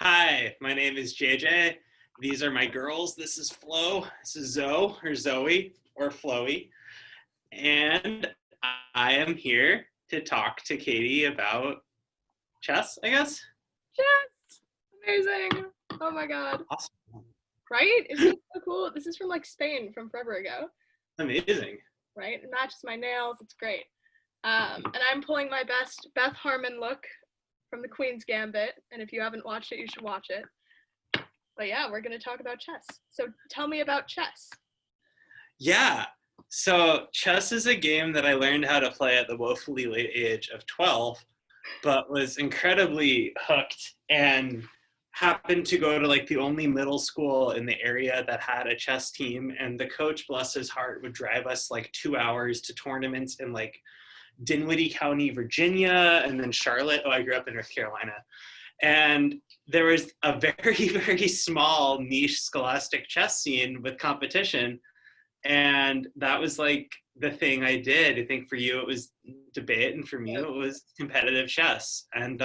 Hi, my name is JJ. These are my girls. This is Flo. This is Zoe or Floey. And I am here to talk to Katie about chess, I guess. Yes! Amazing! Oh my god. Awesome. Right? Isn't it so cool? This is from like Spain from forever ago, Amazing. right? It matches my nails. It's great. And I'm pulling my best Beth Harmon look from the Queen's Gambit. And if you haven't watched it, you should watch it. But yeah, we're going to talk about chess. So tell me about chess. Yeah. So chess is a game that I learned how to play at the woefully late age of 12, but was incredibly hooked and happened to go to like the only middle school in the area that had a chess team, and the coach, bless his heart, would drive us like 2 hours to tournaments in like Dinwiddie County, Virginia, and then Charlotte. Oh, I grew up in North Carolina. And there was a very, very small niche scholastic chess scene with competition. And that was like the thing I did. I think for you it was debate, and for me it was competitive chess. And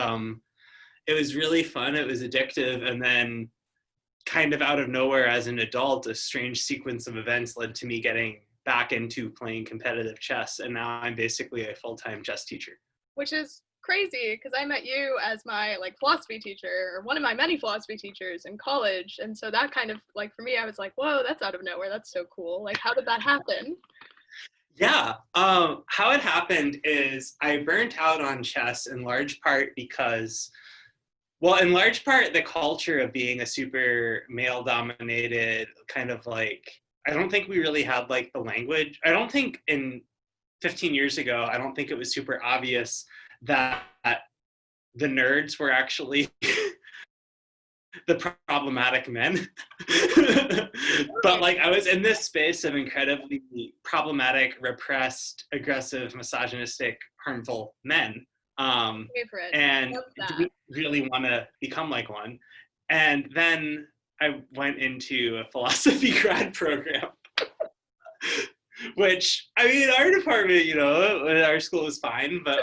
it was really fun. It was addictive. And then kind of out of nowhere as an adult, a strange sequence of events led to me getting back into playing competitive chess. And now I'm basically a full-time chess teacher. Which is crazy because I met you as my like philosophy teacher, or one of my many philosophy teachers in college. And so that kind of like for me, I was like, whoa, that's out of nowhere. That's so cool. Like, how did that happen? Yeah, how it happened is I burnt out on chess in large part because, well, in large part, the culture of being a super male dominated kind of like, I don't think we really had like the language. I don't think in 15 years ago, I don't think it was super obvious that the nerds were actually the problematic men. But like I was in this space of incredibly problematic, repressed, aggressive, misogynistic, harmful men. Favorite. And Love that. didn't really want to become like one. And then I went into a philosophy grad program, which I mean, our department, our school was fine, but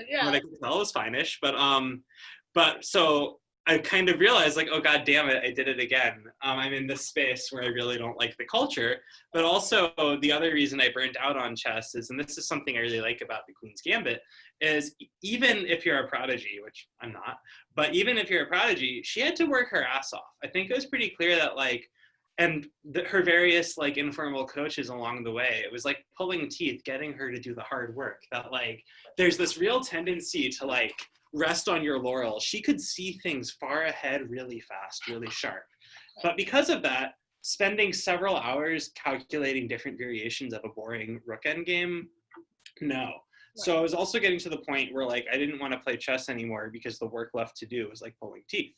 Yeah. what I could tell was fine-ish. But so I kind of realized like, oh god damn it, I did it again. I'm in this space where I really don't like the culture. But also the other reason I burnt out on chess is, and this is something I really like about the Queen's Gambit, is even if you're a prodigy, which I'm not, but even if you're a prodigy, she had to work her ass off. I think it was pretty clear that like, and her various like informal coaches along the way, it was like pulling teeth, getting her to do the hard work. That like, there's this real tendency to like rest on your laurels. She could see things far ahead really fast, really sharp. But because of that, spending several hours calculating different variations of a boring rook endgame, no. So I was also getting to the point where like I didn't want to play chess anymore because the work left to do was like pulling teeth.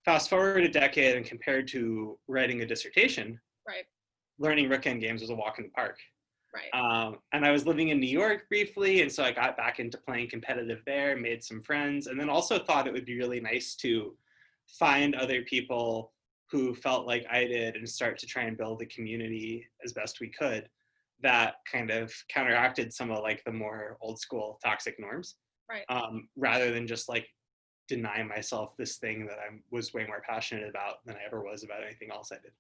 Fast forward a decade, and compared to writing a dissertation, Right. learning rook endgames was a walk in the park. Right. And I was living in New York briefly, and so I got back into playing competitive there, made some friends, and then also thought it would be really nice to find other people who felt like I did and start to try and build a community as best we could that kind of counteracted some of like the more old school toxic norms, Right. rather than just like deny myself this thing that I was way more passionate about than I ever was about anything else I did.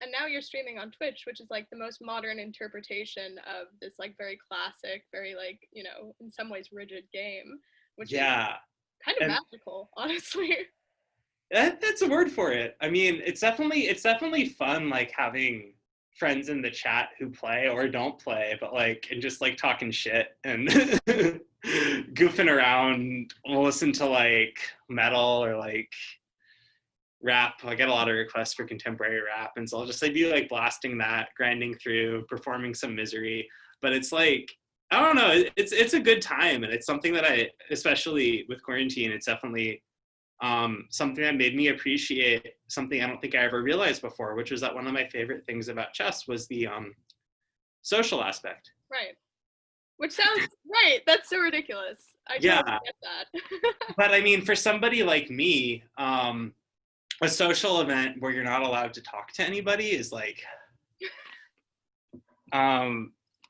And now you're streaming on Twitch, which is like the most modern interpretation of this like very classic, very like, in some ways rigid game, which is kind of and magical, honestly. that's a word for it. I mean, it's definitely fun like having friends in the chat who play or don't play, but like, and just like talking shit and goofing around. We'll listen to like metal or like rap. I get a lot of requests for contemporary rap, and so I'll just like be like blasting that, grinding through, performing some misery. But it's like, I don't know, it's a good time, and it's something that I, especially with quarantine, it's definitely something that made me appreciate something I don't think I ever realized before, which was that one of my favorite things about chess was the social aspect. Right. Which sounds right. That's so ridiculous. I totally get that. But I mean, for somebody like me, a social event where you're not allowed to talk to anybody is like,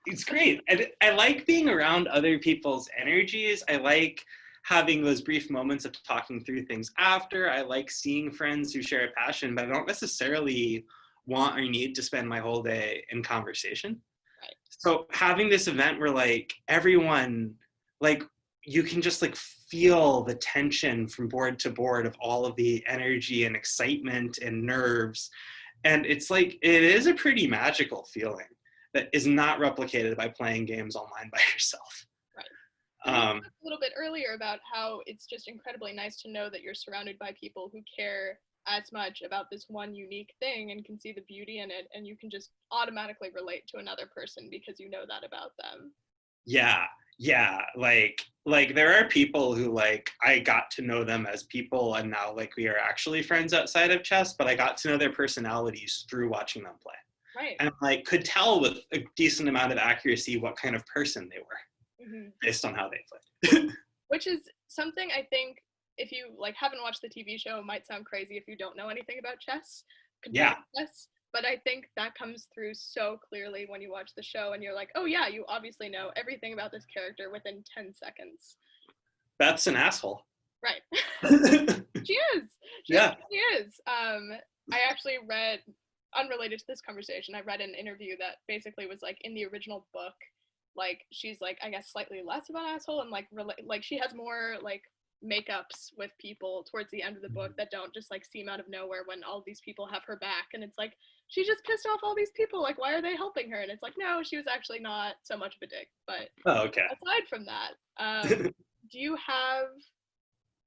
it's great. I like being around other people's energies. I like having those brief moments of talking through things after. I like seeing friends who share a passion, but I don't necessarily want or need to spend my whole day in conversation. Right. So having this event where like everyone, like you can just like feel the tension from board to board of all of the energy and excitement and nerves. And it's like, it is a pretty magical feeling that is not replicated by playing games online by yourself. Right. You talked a little bit earlier about how it's just incredibly nice to know that you're surrounded by people who care as much about this one unique thing and can see the beauty in it, and you can just automatically relate to another person because you know that about them. Yeah, like there are people who like I got to know them as people, and now like we are actually friends outside of chess, but I got to know their personalities through watching them play. Right. And like could tell with a decent amount of accuracy what kind of person they were based on how they played. Which is something I think, if you like haven't watched the TV show, it might sound crazy if you don't know anything about chess, competitive chess. But I think that comes through so clearly when you watch the show and you're like, oh yeah, you obviously know everything about this character within 10 seconds. That's an asshole. Right. She is. She is. I actually read, unrelated to this conversation, I read an interview that basically was like, in the original book, like she's like, I guess slightly less of an asshole, and like she has more like makeups with people towards the end of the book that don't just like seem out of nowhere when all these people have her back, and it's like she just pissed off all these people, like why are they helping her? And it's like, no, she was actually not so much of a dick. But aside from that, do you have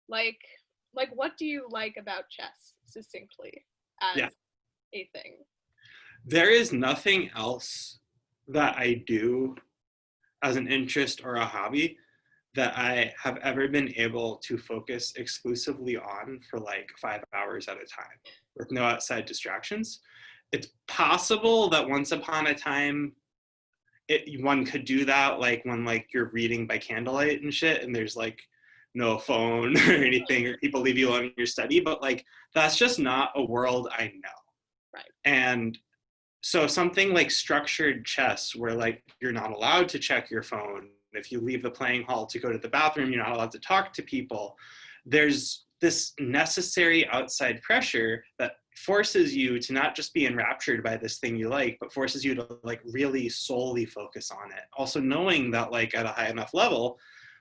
like what do you like about chess succinctly as a thing? There is nothing else that I do as an interest or a hobby that I have ever been able to focus exclusively on for like 5 hours at a time with no outside distractions. It's possible that once upon a time one could do that, like when like you're reading by candlelight and shit and there's like no phone or anything, or people leave you alone in your study, but like that's just not a world I know. Right. And so something like structured chess where like you're not allowed to check your phone, if you leave the playing hall to go to the bathroom, you're not allowed to talk to people. There's this necessary outside pressure that forces you to not just be enraptured by this thing you like, but forces you to like really solely focus on it. Also knowing that like at a high enough level,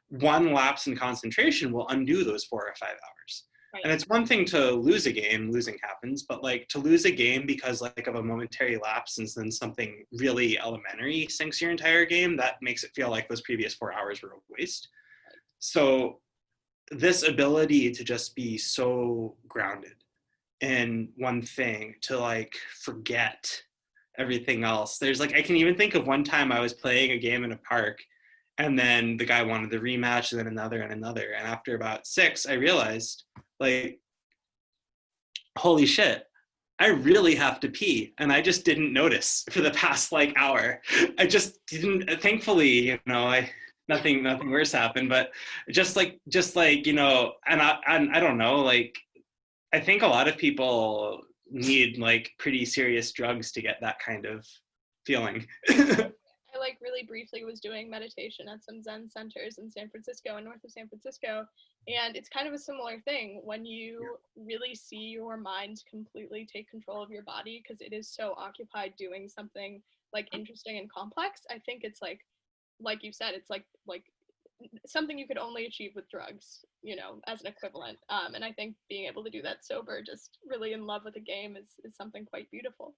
one lapse in concentration will undo those 4 or 5 hours. Right. And it's one thing to lose a game, losing happens, but like to lose a game because like of a momentary lapse and then something really elementary sinks your entire game, that makes it feel like those previous 4 hours were a waste. Right. So this ability to just be so grounded in one thing, to like forget everything else. There's like, I can even think of one time I was playing a game in a park and then the guy wanted the rematch and then another and another. And after about 6, I realized like, holy shit, I really have to pee. And I just didn't notice for the past like hour. I just didn't, thankfully, you know, nothing worse happened, but just like, you know, and I don't know, like, I think a lot of people need like pretty serious drugs to get that kind of feeling. I like really briefly was doing meditation at some Zen centers in San Francisco, and north of San Francisco, and it's kind of a similar thing when you really see your mind completely take control of your body because it is so occupied doing something like interesting and complex. I think it's like you said, it's like something you could only achieve with drugs, you know, as an equivalent. And I think being able to do that sober, just really in love with a game, is something quite beautiful.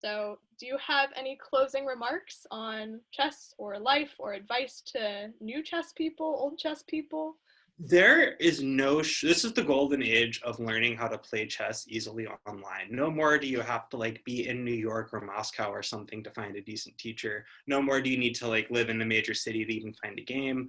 So do you have any closing remarks on chess or life or advice to new chess people, old chess people? There is no, this is the golden age of learning how to play chess easily online. No more do you have to like be in New York or Moscow or something to find a decent teacher. No more do you need to like live in a major city to even find a game.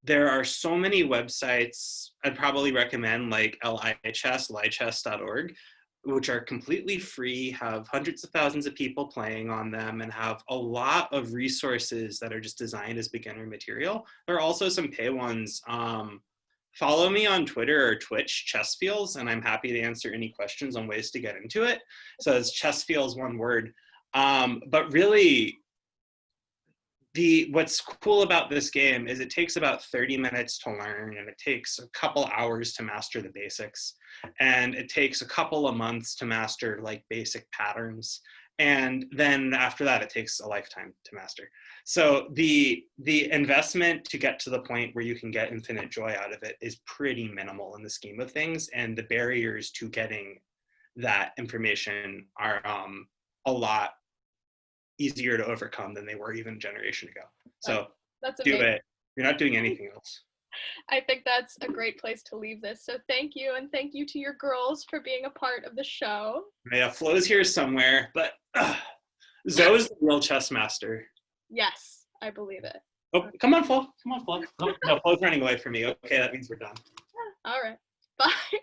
There are so many websites. I'd probably recommend like lichess.org, which are completely free, have hundreds of thousands of people playing on them, and have a lot of resources that are just designed as beginner material. There are also some pay ones. Follow me on Twitter or Twitch, Chessfeels, and I'm happy to answer any questions on ways to get into it. So it's Chessfeels, one word. But really, what's cool about this game is it takes about 30 minutes to learn, and it takes a couple hours to master the basics, and it takes a couple of months to master like basic patterns, and then after that it takes a lifetime to master. So the investment to get to the point where you can get infinite joy out of it is pretty minimal in the scheme of things, and the barriers to getting that information are a lot easier to overcome than they were even a generation ago. So that's do amazing. it. You're not doing anything else. I think that's a great place to leave this. So thank you, and thank you to your girls for being a part of the show. Yeah, Flo's here somewhere, but Zoe's the real chess master. Yes, I believe it. Oh, come on, Flo. Come on, Flo. No, Flo's running away from me. Okay, that means we're done. All right. Bye.